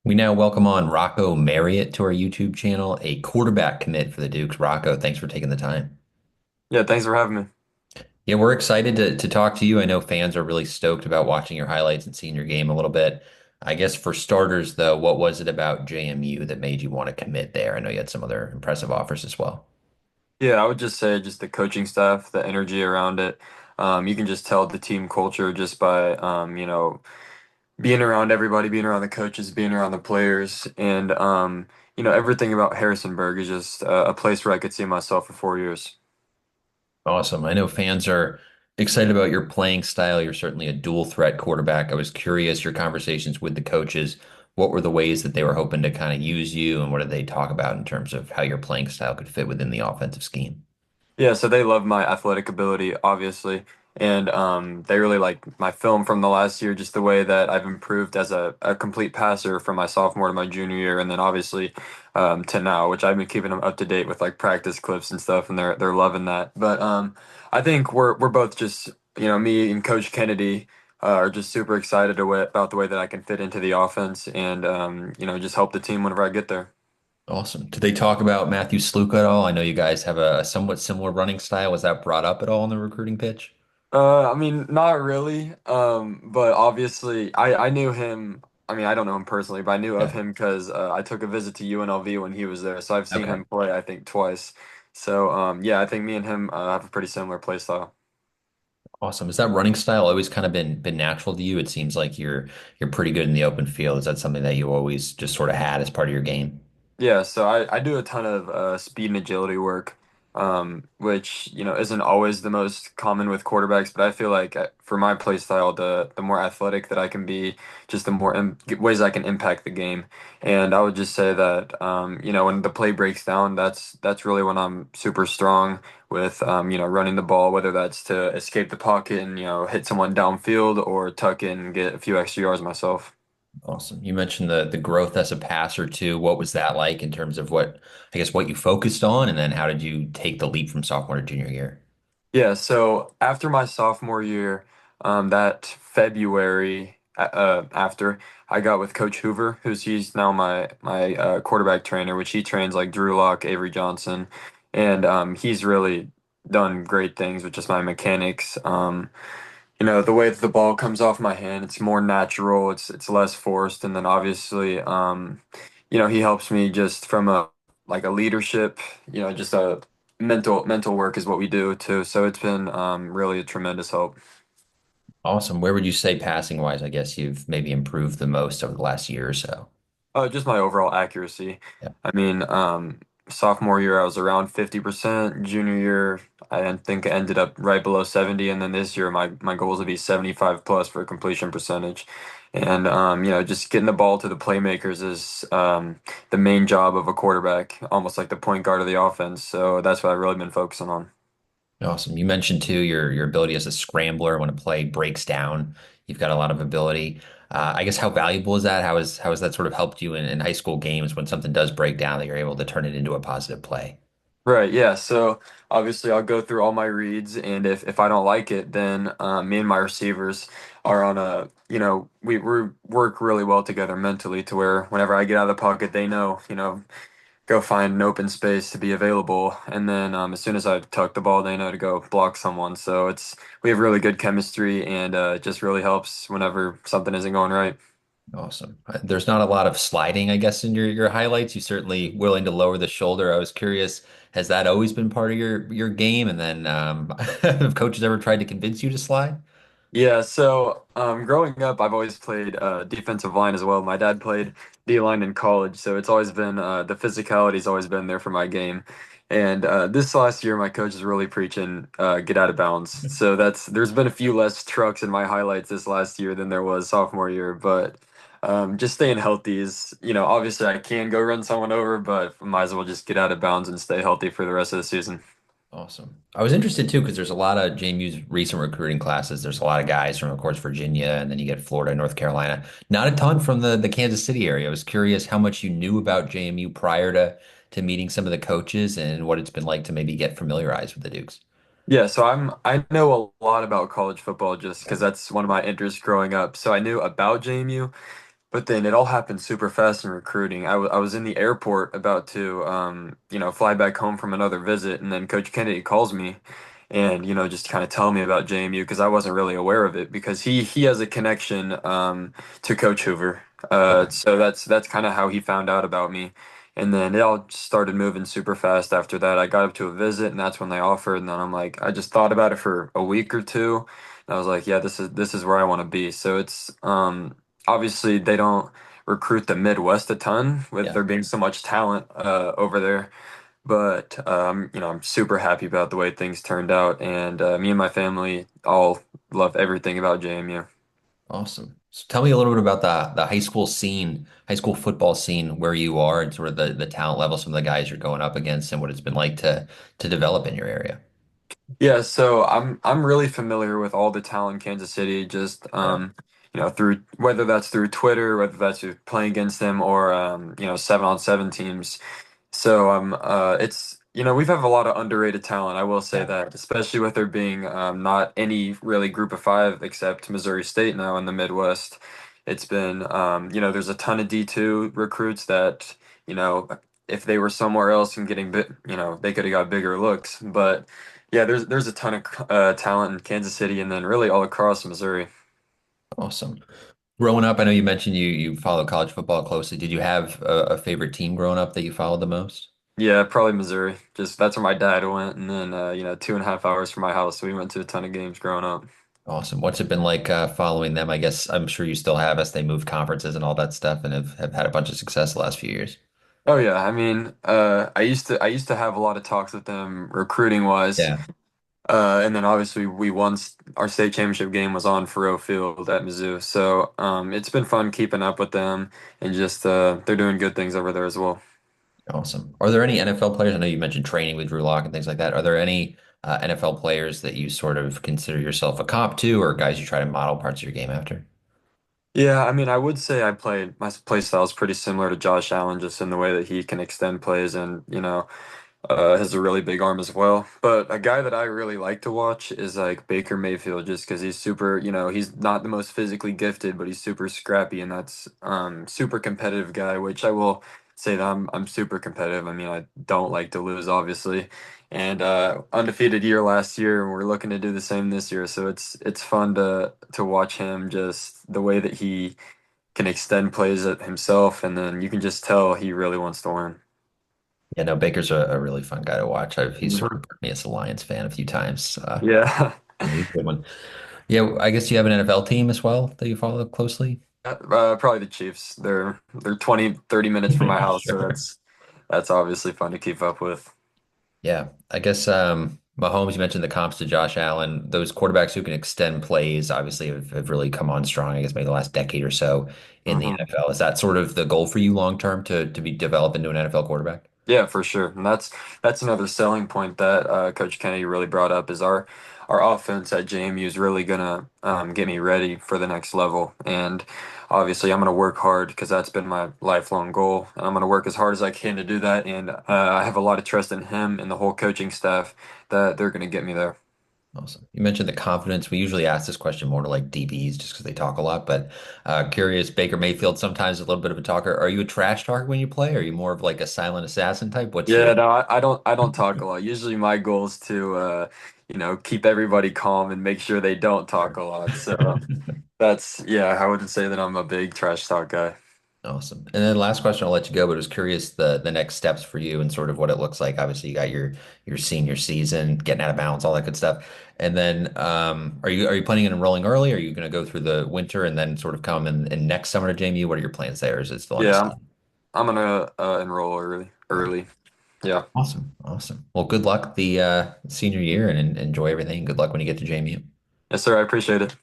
We now welcome on Rocco Marriott to our YouTube channel, a quarterback commit for the Dukes. Rocco, thanks for taking the time. Yeah, thanks for having me. Yeah, we're excited to talk to you. I know fans are really stoked about watching your highlights and seeing your game a little bit. I guess for starters, though, what was it about JMU that made you want to commit there? I know you had some other impressive offers as well. Yeah, I would just say just the coaching staff, the energy around it. You can just tell the team culture just by being around everybody, being around the coaches, being around the players, and everything about Harrisonburg is just a place where I could see myself for 4 years. Awesome. I know fans are excited about your playing style. You're certainly a dual threat quarterback. I was curious, your conversations with the coaches, what were the ways that they were hoping to kind of use you, and what did they talk about in terms of how your playing style could fit within the offensive scheme? Yeah, so they love my athletic ability, obviously, and they really like my film from the last year, just the way that I've improved as a complete passer from my sophomore to my junior year, and then obviously to now, which I've been keeping them up to date with like practice clips and stuff, and they're loving that. But I think we're both just me and Coach Kennedy are just super excited about the way that I can fit into the offense and just help the team whenever I get there. Awesome. Did they talk about Matthew Sluka at all? I know you guys have a somewhat similar running style. Was that brought up at all in the recruiting pitch? I mean, not really. But obviously, I knew him. I mean, I don't know him personally, but I knew of Yeah. him because I took a visit to UNLV when he was there, so I've seen Okay. him play, I think, twice. So, yeah, I think me and him have a pretty similar play style. Awesome. Has that running style always kind of been natural to you? It seems like you're pretty good in the open field. Is that something that you always just sort of had as part of your game? Yeah, so I do a ton of speed and agility work, which isn't always the most common with quarterbacks, but I feel like for my play style, the more athletic that I can be, just the more ways I can impact the game. And I would just say that when the play breaks down, that's really when I'm super strong with running the ball, whether that's to escape the pocket and hit someone downfield or tuck in and get a few extra yards myself. Awesome. You mentioned the growth as a passer too. What was that like in terms of what you focused on, and then how did you take the leap from sophomore to junior year? Yeah, so after my sophomore year, that February, after I got with Coach Hoover, he's now my quarterback trainer, which he trains like Drew Lock, Avery Johnson, and he's really done great things with just my mechanics. The way that the ball comes off my hand, it's more natural, it's less forced, and then obviously, he helps me just from a like a leadership, just a mental work is what we do too. So it's been really a tremendous help. Awesome. Where would you say passing wise, I guess you've maybe improved the most over the last year or so? Just my overall accuracy. Yeah. I mean, sophomore year I was around 50%. Junior year I think I ended up right below 70, and then this year my goal is to be 75 plus for completion percentage. And just getting the ball to the playmakers is the main job of a quarterback, almost like the point guard of the offense. So that's what I've really been focusing on. Awesome. You mentioned too your ability as a scrambler when a play breaks down. You've got a lot of ability. I guess how valuable is that? How has that sort of helped you in high school games when something does break down that you're able to turn it into a positive play? Right, yeah. So obviously I'll go through all my reads, and if I don't like it, then me and my receivers are on a, we work really well together mentally to where whenever I get out of the pocket, they know, go find an open space to be available. And then as soon as I tuck the ball, they know to go block someone. So we have really good chemistry, and it just really helps whenever something isn't going right. Awesome. There's not a lot of sliding, I guess, in your highlights. You certainly willing to lower the shoulder. I was curious, has that always been part of your game? And then have coaches ever tried to convince you to slide? Yeah, so growing up, I've always played defensive line as well. My dad played D line in college, so it's always been the physicality's always been there for my game. And this last year, my coach is really preaching get out of bounds. So there's been a few less trucks in my highlights this last year than there was sophomore year. But just staying healthy is, obviously I can go run someone over, but might as well just get out of bounds and stay healthy for the rest of the season. Awesome. I was interested too because there's a lot of JMU's recent recruiting classes. There's a lot of guys from, of course, Virginia, and then you get Florida, North Carolina. Not a ton from the Kansas City area. I was curious how much you knew about JMU prior to meeting some of the coaches and what it's been like to maybe get familiarized with the Dukes. Yeah, so I know a lot about college football just because that's one of my interests growing up. So I knew about JMU, But then it all happened super fast in recruiting. I was in the airport about to, fly back home from another visit, and then Coach Kennedy calls me, and just kind of tell me about JMU because I wasn't really aware of it because he has a connection to Coach Hoover. Okay. So that's kind of how he found out about me. And then it all started moving super fast after that. I got up to a visit, and that's when they offered. And then I'm like, I just thought about it for a week or two. And I was like, yeah, this is where I want to be. So it's obviously they don't recruit the Midwest a ton with Yeah. there being so much talent over there. But I'm super happy about the way things turned out, and me and my family all love everything about JMU. Awesome. So tell me a little bit about the high school scene, high school football scene where you are and sort of the talent level, some of the guys you're going up against and what it's been like to develop in your area. Yeah, so I'm really familiar with all the talent in Kansas City, just Yeah. through whether that's through Twitter, whether that's through playing against them or 7-on-7 teams. So it's we have a lot of underrated talent. I will say Yeah. that, especially with there being not any really group of five except Missouri State now in the Midwest. It's been there's a ton of D2 recruits that you know if they were somewhere else and getting bit they could have got bigger looks. But yeah, there's a ton of talent in Kansas City and then really all across Missouri. Awesome. Growing up, I know you mentioned you follow college football closely. Did you have a favorite team growing up that you followed the most? Yeah, probably Missouri. Just that's where my dad went, and then 2.5 hours from my house, so we went to a ton of games growing up. Awesome. What's it been like following them? I guess I'm sure you still have as they moved conferences and all that stuff and have had a bunch of success the last few years. Oh yeah, I mean, I used to have a lot of talks with them recruiting wise, Yeah. and then obviously we won our state championship game was on Faurot Field at Mizzou, so it's been fun keeping up with them and just they're doing good things over there as well. Awesome. Are there any NFL players? I know you mentioned training with Drew Lock and things like that. Are there any NFL players that you sort of consider yourself a comp to or guys you try to model parts of your game after? Yeah, I mean, I would say my play style is pretty similar to Josh Allen, just in the way that he can extend plays and has a really big arm as well. But a guy that I really like to watch is like Baker Mayfield, just because he's super, he's not the most physically gifted, but he's super scrappy, and that's super competitive guy, which I will say that I'm super competitive. I mean, I don't like to lose, obviously. And undefeated year last year, and we're looking to do the same this year. So it's fun to watch him just the way that he can extend plays at himself, and then you can just tell he really wants to win. Yeah, no, Baker's a really fun guy to watch. He's sort of Mhm. put me as a Lions fan a few times. Yeah. He's a good one. Yeah, I guess you have an NFL team as well that you follow closely. Probably the Chiefs. They're 20, 30 minutes from my house, so Sure. that's obviously fun to keep up with. Yeah, I guess Mahomes, you mentioned the comps to Josh Allen. Those quarterbacks who can extend plays obviously have really come on strong, I guess maybe the last decade or so in the hmm NFL. Is that sort of the goal for you long term to be developed into an NFL quarterback? Yeah, for sure. And that's another selling point that Coach Kennedy really brought up is our offense at JMU is really gonna get me ready for the next level. And obviously, I'm gonna work hard because that's been my lifelong goal. And I'm gonna work as hard as I can to do that. And I have a lot of trust in him and the whole coaching staff that they're gonna get me there. Awesome. You mentioned the confidence. We usually ask this question more to like DBs just because they talk a lot, but curious, Baker Mayfield sometimes a little bit of a talker. Are you a trash talker when you play? Are you more of like a silent assassin type? What's your Yeah, no, I don't talk a lot. Usually my goal is to keep everybody calm and make sure they don't talk a lot. So that's yeah, I wouldn't say that I'm a big trash talk guy. Awesome. And then last question, I'll let you go, but I was curious the next steps for you and sort of what it looks like. Obviously, you got your senior season, getting out of bounds, all that good stuff. And then are you planning on enrolling early? Are you going to go through the winter and then sort of come in next summer to JMU? What are your plans there? Is it still Yeah, I'm undecided? I'm gonna enroll early. Okay. Early. Yeah. Awesome. Awesome. Well, good luck the senior year and enjoy everything. Good luck when you get to JMU. Yes, sir. I appreciate it.